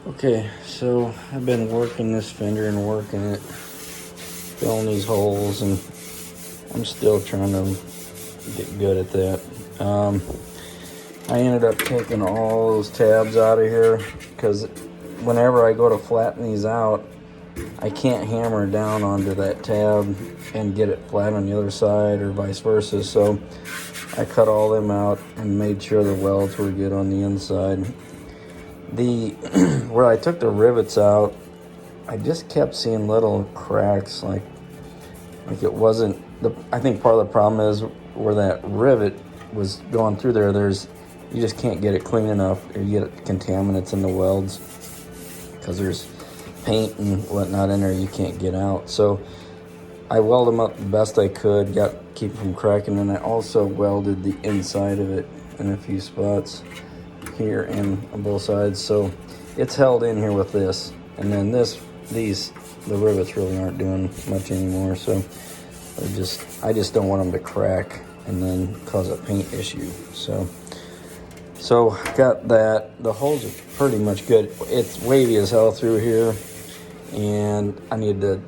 Okay, so I've been working this fender and working it, filling these holes, and I'm still trying to get good at that. I ended up taking all those tabs out of here because whenever I go to flatten these out, I can't hammer down onto that tab and get it flat on the other side or vice versa. So I cut all them out and made sure the welds were good on the inside. Where I took the rivets out, I just kept seeing little cracks, like it wasn't I think part of the problem is where that rivet was going through there. You just can't get it clean enough, or you get contaminants in the welds because there's paint and whatnot in there you can't get out. So I welded them up the best I could, keep them from cracking, and I also welded the inside of it in a few spots here and on both sides. So it's held in here with this, and then the rivets really aren't doing much anymore. So I just don't want them to crack and then cause a paint issue. So got that. The holes are pretty much good. It's wavy as hell through here, and I need to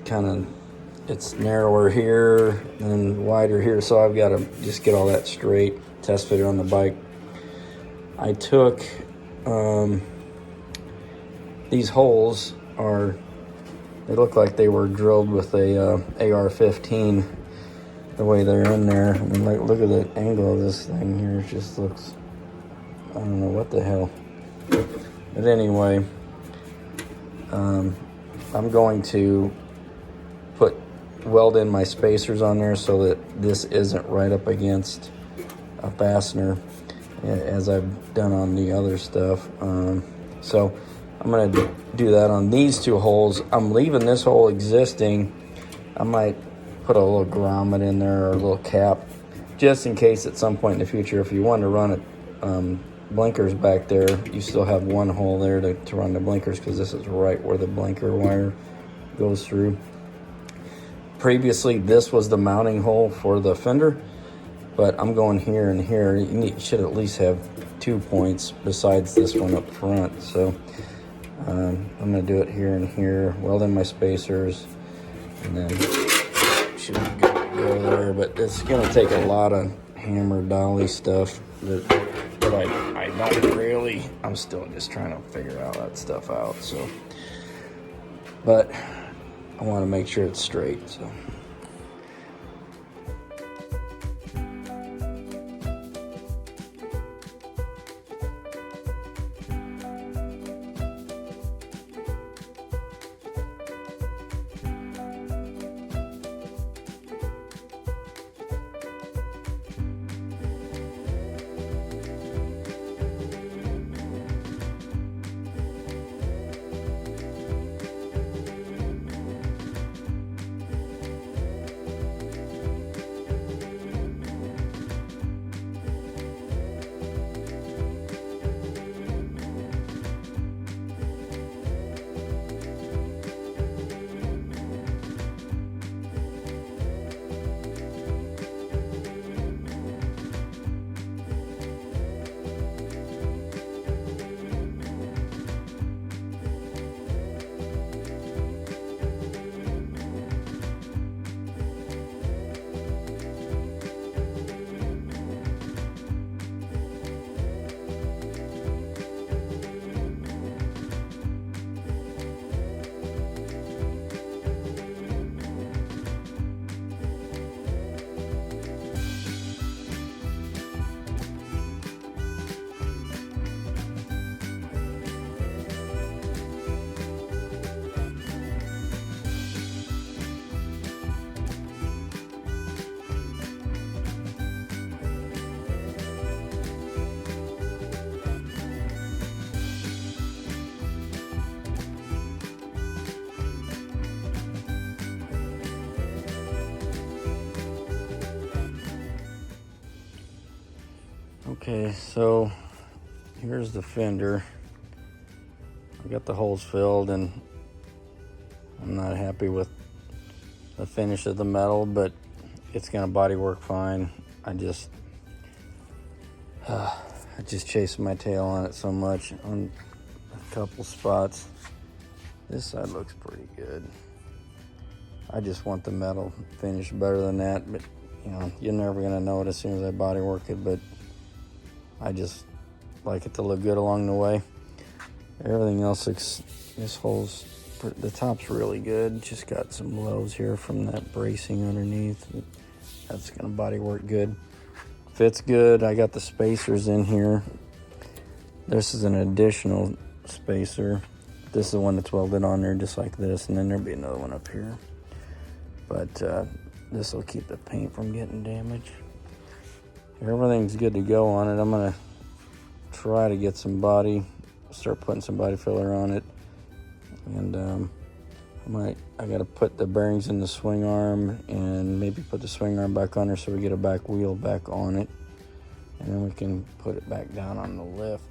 it's narrower here and wider here, so I've got to just get all that straight, test fit it on the bike. I took these holes they look like they were drilled with a AR-15 the way they're in there. I mean, like, look at the angle of this thing here. It just looks, I don't know what the hell. But anyway, I'm going to weld in my spacers on there so that this isn't right up against a fastener as I've done on the other stuff. So I'm going to do that on these two holes. I'm leaving this hole existing. I might put a little grommet in there or a little cap just in case at some point in the future, if you want to run it, blinkers back there, you still have one hole there to run the blinkers, because this is right where the blinker wire goes through. Previously, this was the mounting hole for the fender, but I'm going here and here. You should at least have 2 points besides this one up front. So I'm going to do it here and here, weld in my spacers, and then should be good to go there. But it's going to take a lot of hammer dolly stuff that I don't really. I'm still just trying to figure all that stuff out. So, but I want to make sure it's straight. So. Okay, so here's the fender. I got the holes filled, and I'm not happy with the finish of the metal, but it's gonna body work fine. I just chased my tail on it so much on couple spots. This side looks pretty good. I just want the metal finish better than that, but you know, you're never gonna know it as soon as I body work it, but I just like it to look good along the way. Everything else looks, the top's really good. Just got some lows here from that bracing underneath. That's gonna body work good. Fits good. I got the spacers in here. This is an additional spacer. This is the one that's welded on there just like this, and then there'll be another one up here. But this will keep the paint from getting damaged. Everything's good to go on it. I'm gonna try to get some start putting some body filler on it. And I gotta put the bearings in the swing arm and maybe put the swing arm back on there so we get a back wheel back on it. And then we can put it back down on the lift.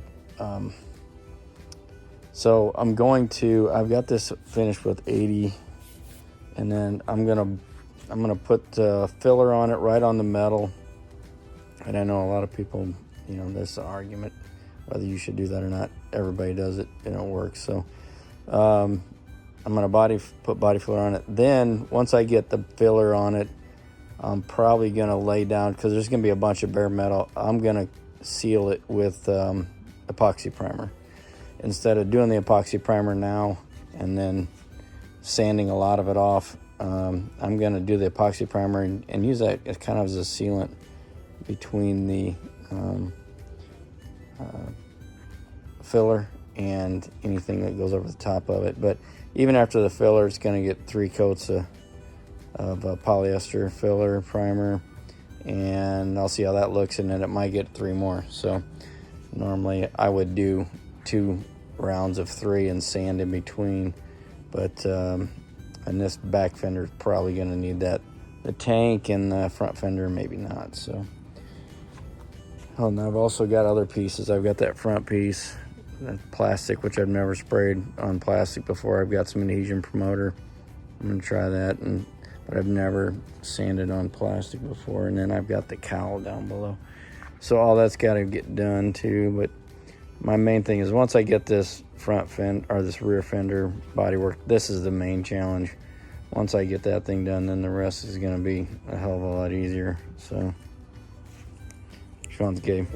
So I've got this finished with 80, and then I'm gonna put filler on it right on the metal. And I know a lot of people, you know, there's an argument whether you should do that or not. Everybody does it and it works. So I'm gonna put body filler on it. Then once I get the filler on it, I'm probably gonna lay down, because there's gonna be a bunch of bare metal. I'm gonna seal it with epoxy primer. Instead of doing the epoxy primer now and then sanding a lot of it off, I'm gonna do the epoxy primer and use that as kind of as a sealant between the filler and anything that goes over the top of it. But even after the filler, it's gonna get 3 coats of polyester filler primer, and I'll see how that looks, and then it might get 3 more. So normally I would do 2 rounds of 3 and sand in between, but and this back fender is probably going to need that. The tank and the front fender maybe not. So and I've also got other pieces. I've got that front piece, that plastic, which I've never sprayed on plastic before. I've got some adhesion promoter. I'm going to try that, but I've never sanded on plastic before. And then I've got the cowl down below. So all that's got to get done too. But my main thing is, once I get this front fender or this rear fender bodywork, this is the main challenge. Once I get that thing done, then the rest is going to be a hell of a lot easier. So, Sean's game.